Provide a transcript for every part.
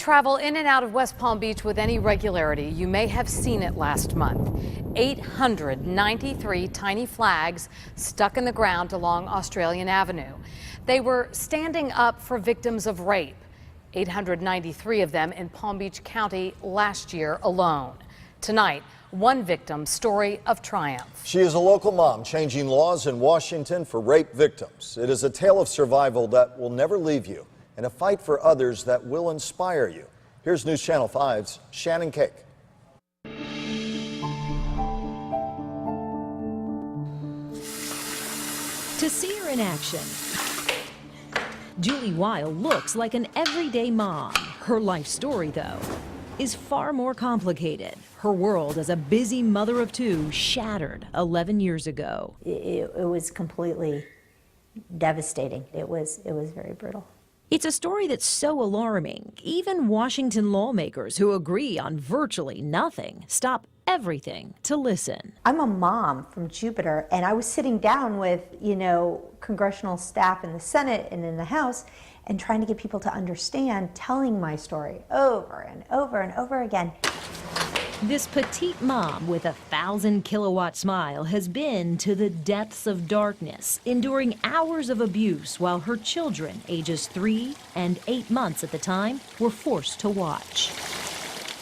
travel in and out of West Palm Beach with any regularity, you may have seen it last month. 893 tiny flags stuck in the ground along Australian Avenue. They were standing up for victims of rape. 893 of them in Palm Beach County last year alone. Tonight, one victim's story of triumph. She is a local mom changing laws in Washington for rape victims. It is a tale of survival that will never leave you and a fight for others that will inspire you. Here's News Channel 5's Shannon Cake. To see her in action, Julie Weil looks like an everyday mom. Her life story, though, is far more complicated. Her world as a busy mother of two shattered 11 years ago. It was completely devastating. It was very brutal. It's a story that's so alarming, even Washington lawmakers who agree on virtually nothing stop everything to listen. I'm a mom from Jupiter, and I was sitting down with, congressional staff in the Senate and in the House and trying to get people to understand, telling my story over and over and over again. This petite mom with a 1,000-kilowatt smile has been to the depths of darkness, enduring hours of abuse while her children, ages 3 and 8 months at the time, were forced to watch.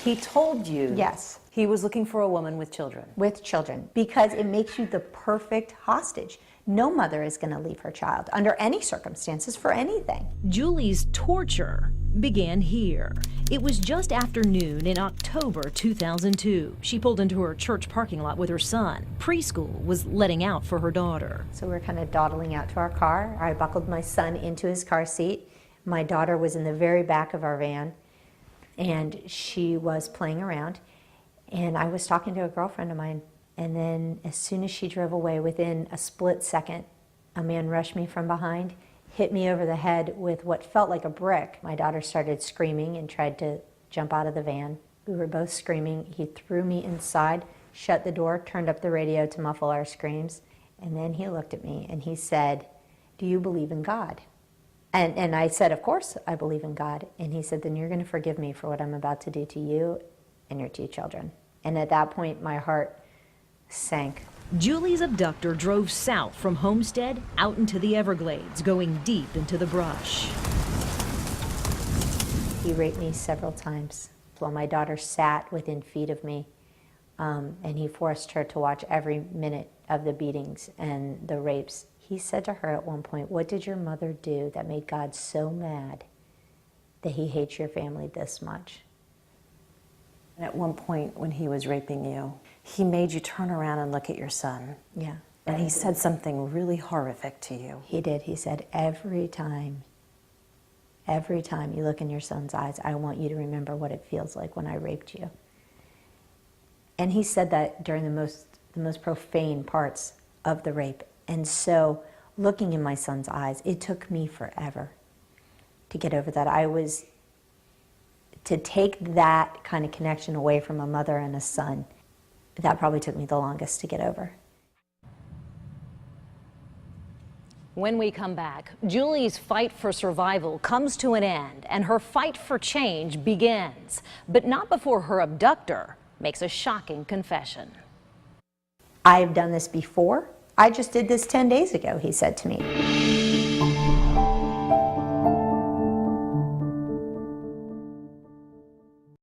He told you Yes. He was looking for a woman with children. With children, because it makes you the perfect hostage. No mother is going to leave her child under any circumstances for anything. Julie's torture began here. It was just after noon in October 2002. She pulled into her church parking lot with her son. Preschool was letting out for her daughter. So we were kind of dawdling out to our car. I buckled my son into his car seat. My daughter was in the very back of our van, and she was playing around. And I was talking to a girlfriend of mine, and then as soon as she drove away, within a split second, a man rushed me from behind, hit me over the head with what felt like a brick. My daughter started screaming and tried to jump out of the van. We were both screaming. He threw me inside, shut the door, turned up the radio to muffle our screams, and then he looked at me and he said, "Do you believe in God?" And I said, "Of course I believe in God." And he said, "Then you're going to forgive me for what I'm about to do to you and your 2 children." And at that point, my heart sank. Julie's abductor drove south from Homestead out into the Everglades, going deep into the brush. He raped me several times while my daughter sat within feet of me, and he forced her to watch every minute of the beatings and the rapes. He said to her at one point, "What did your mother do that made God so mad that he hates your family this much?" At one point when he was raping you, he made you turn around and look at your son. Yeah. And he said something really horrific to you. He did. He said, every time you look in your son's eyes, I want you to remember what it feels like when I raped you." And he said that during the most profane parts of the rape. And so looking in my son's eyes, it took me forever to get over that. To take that kind of connection away from a mother and a son, that probably took me the longest to get over. When we come back, Julie's fight for survival comes to an end and her fight for change begins, but not before her abductor makes a shocking confession. "I've done this before. I just did this 10 days ago," he said to me.